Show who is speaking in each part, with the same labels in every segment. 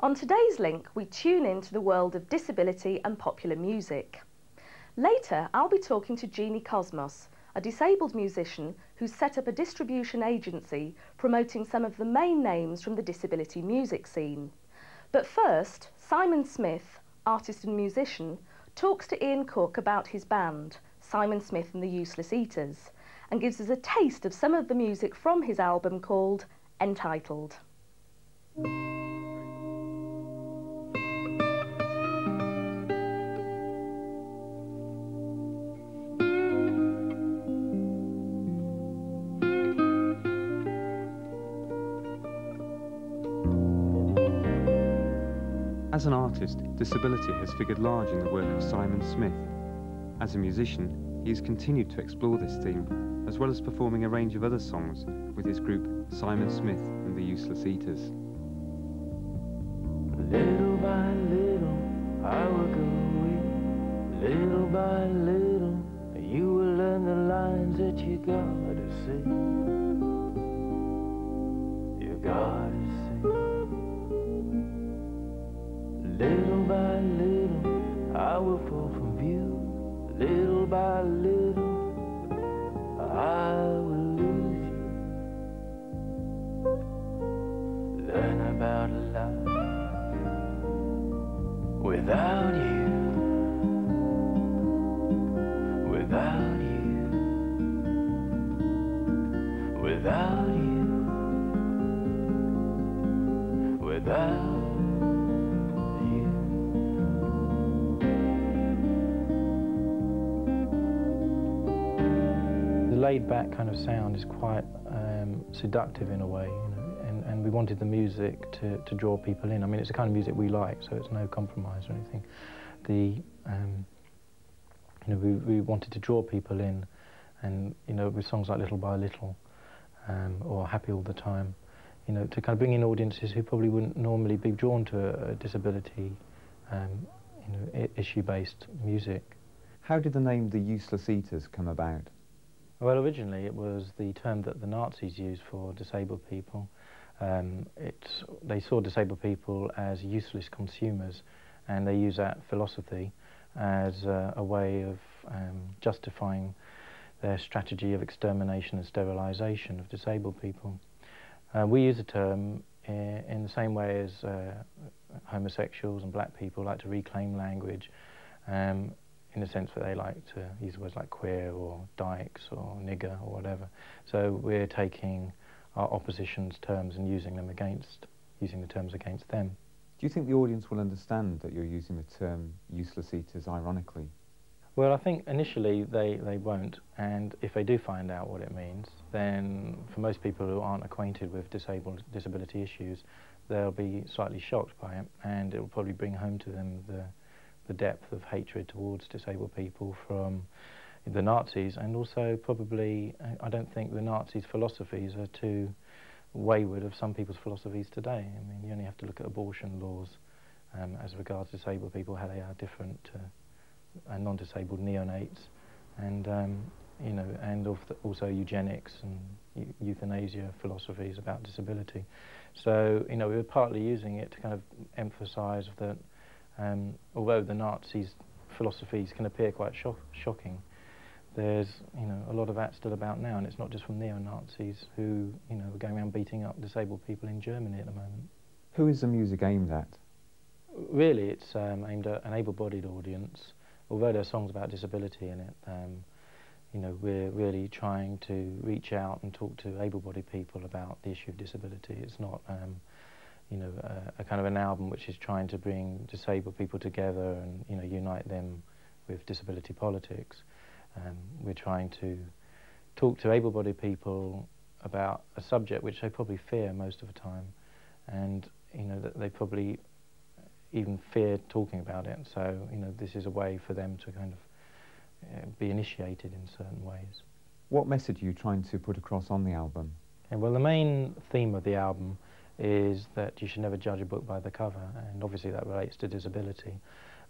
Speaker 1: On today's link, we tune into the world of disability and popular music. Later, I'll be talking to Jeannie Cosmos, a disabled musician who's set up a distribution agency promoting some of the main names from the disability music scene. But first, Simon Smith, artist and musician, talks to Ian Cook about his band, Simon Smith and the Useless Eaters, and gives us a taste of some of the music from his album called Entitled.
Speaker 2: As an artist, disability has figured large in the work of Simon Smith. As a musician, he has continued to explore this theme, as well as performing a range of other songs with his group Simon Smith and the Useless Eaters.
Speaker 3: Little by little, I will go away. Little by little, you will learn the lines that you gotta say. You gotta say. Little by little, I will fall from view. Little by little, I will lose you. Learn about life without you. Without you. Without you. Without laid-back kind of sound is quite seductive in a way, you know, and we wanted the music to draw people in. I mean, it's the kind of music we like, so it's no compromise or anything. You know, we wanted to draw people in, and you know, with songs like Little by Little or Happy All the Time, you know, to kind of bring in audiences who probably wouldn't normally be drawn to a disability, you know, issue-based music.
Speaker 2: How did the name the Useless Eaters come about?
Speaker 3: Well, originally it was the term that the Nazis used for disabled people. They saw disabled people as useless consumers, and they used that philosophy as a way of justifying their strategy of extermination and sterilisation of disabled people. We use the term in the same way as homosexuals and black people like to reclaim language, in the sense that they like to use words like queer or dykes or nigger or whatever. So we're taking our opposition's terms and using the terms against them.
Speaker 2: Do you think the audience will understand that you're using the term Useless Eaters ironically?
Speaker 3: Well, I think initially they won't, and if they do find out what it means, then for most people who aren't acquainted with disability issues, they'll be slightly shocked by it, and it will probably bring home to them the depth of hatred towards disabled people from the Nazis, and also probably, I don't think the Nazis' philosophies are too wayward of some people's philosophies today. I mean, you only have to look at abortion laws as regards disabled people, how they are different to non-disabled neonates, and you know, and also eugenics and euthanasia philosophies about disability. So, you know, we were partly using it to kind of emphasise that although the Nazis' philosophies can appear quite shocking, there's, you know, a lot of that still about now, and it's not just from neo-Nazis who, you know, are going around beating up disabled people in Germany at the moment.
Speaker 2: Who is the music aimed at?
Speaker 3: Really, it's aimed at an able-bodied audience, although there are songs about disability in it. You know, we're really trying to reach out and talk to able-bodied people about the issue of disability. It's not you know, a kind of an album which is trying to bring disabled people together and, you know, unite them with disability politics. We're trying to talk to able-bodied people about a subject which they probably fear most of the time, and, you know, that they probably even fear talking about it. So, you know, this is a way for them to kind of be initiated in certain ways.
Speaker 2: What message are you trying to put across on the album?
Speaker 3: Okay, well, the main theme of the album is that you should never judge a book by the cover, and obviously that relates to disability.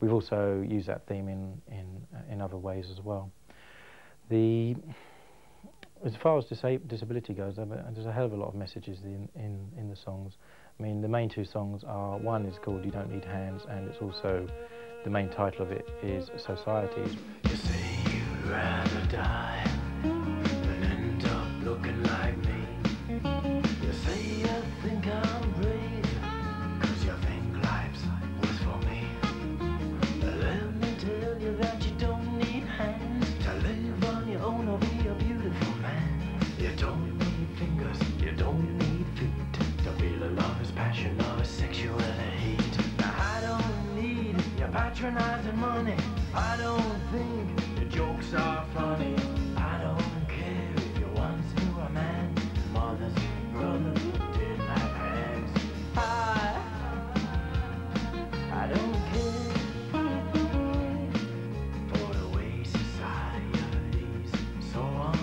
Speaker 3: We've also used that theme in other ways as well. As far as disability goes, there's a hell of a lot of messages in the songs. I mean, the main two songs are, one is called You Don't Need Hands, and it's also, the main title of it is Societies.
Speaker 4: You say you'd rather die than end up looking like me. You say you think I'm brave, 'cause you think life's was for me. Let me tell you that you don't need hands to live on your own or be a beautiful man. You don't need fingers, you don't need feet to feel a lover's passion or a sexual heat. Now I don't need your patronizing money. I don't think your jokes are funny. I don't care if you once knew a man, mothers, brothers didn't have hands. I don't care for the way society's so unfair.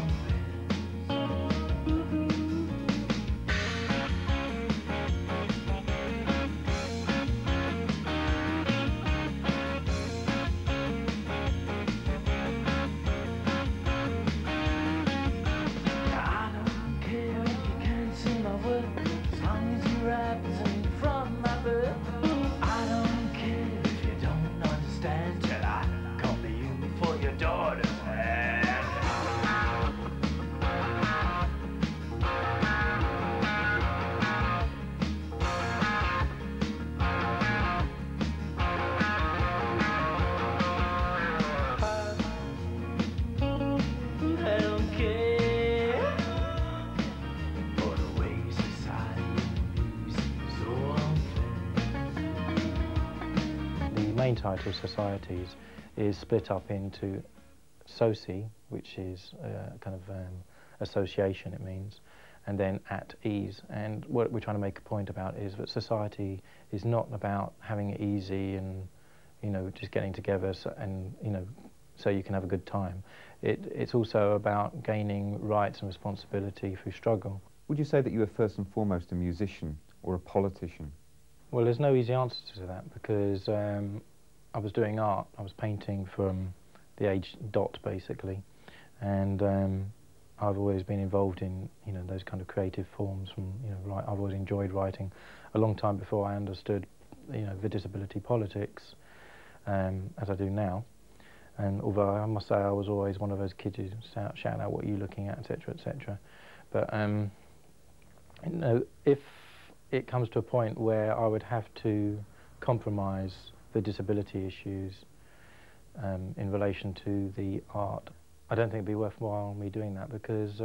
Speaker 4: I don't care if you can't see my work, as long as you represent from my birth. I don't care if you don't understand till I come to you for your daughter's hand. I don't care for the way society's so unfair.
Speaker 3: The main title, Societies, is split up into soci, which is kind of association, it means, and then at ease. And what we're trying to make a point about is that society is not about having it easy and, you know, just getting together and, you know, so you can have a good time. It's also about gaining rights and responsibility through struggle.
Speaker 2: Would you say that you were first and foremost a musician or a politician?
Speaker 3: Well, there's no easy answer to that, because I was doing art. I was painting from the age dot, basically, and I've always been involved in, you know, those kind of creative forms. From, you know, I've always enjoyed writing. A long time before I understood, you know, the disability politics, as I do now. And although I must say I was always one of those kids who shouting out, "What are you looking at?" etc., etc. But you know, if it comes to a point where I would have to compromise the disability issues in relation to the art, I don't think it'd be worthwhile me doing that, because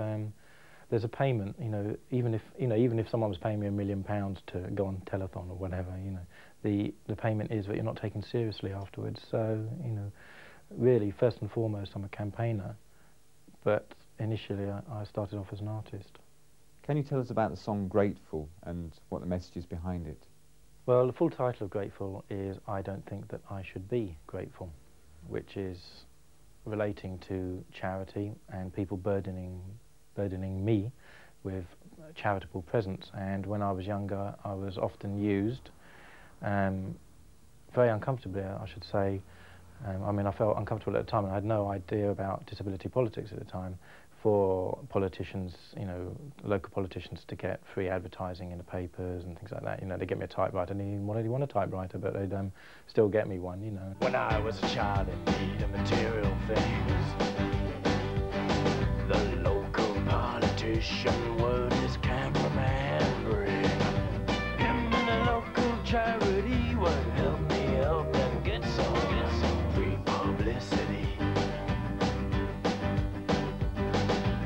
Speaker 3: there's a payment. You know, even if someone was paying me £1 million to go on telethon or whatever, you know, the payment is that you're not taken seriously afterwards. So, you know, really, first and foremost, I'm a campaigner, but initially I started off as an artist.
Speaker 2: Can you tell us about the song Grateful and what the message is behind it?
Speaker 3: Well, the full title of Grateful is I Don't Think That I Should Be Grateful, which is relating to charity and people burdening me with charitable presents. And when I was younger, I was often used, very uncomfortably, I should say. I mean, I felt uncomfortable at the time, and I had no idea about disability politics at the time, for politicians, you know, local politicians, to get free advertising in the papers and things like that. You know, they get me a typewriter. I didn't even want a typewriter, but they'd still get me one, you know.
Speaker 4: When I was a child in need of material things, the local politician would his cameraman bring. Him and the local charity would help me up and get some free publicity.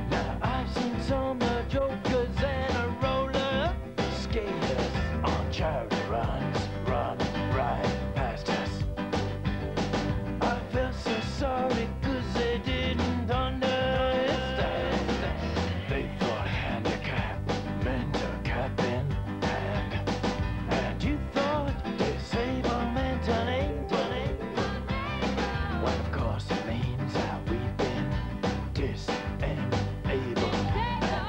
Speaker 4: Now I've seen some jokers and a roller skaters on charity runs run right past us. I felt so sorry 'cause they didn't understand. They thought handicap meant a cap in hand, and you thought disabled meant an ain't, when of course it means that we've been disabled. And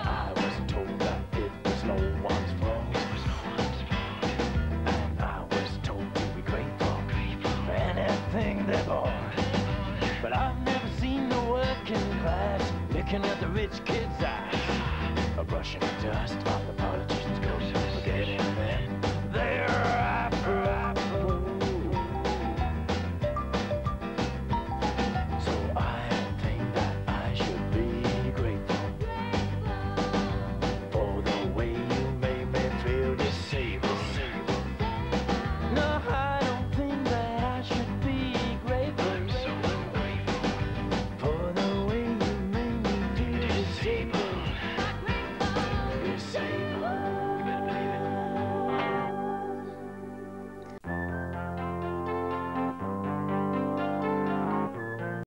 Speaker 4: I was told that it was no one's fault, and I was told to be grateful for anything they bought. But I've never seen the working class looking at the rich kids' eyes, or brushing the dust off the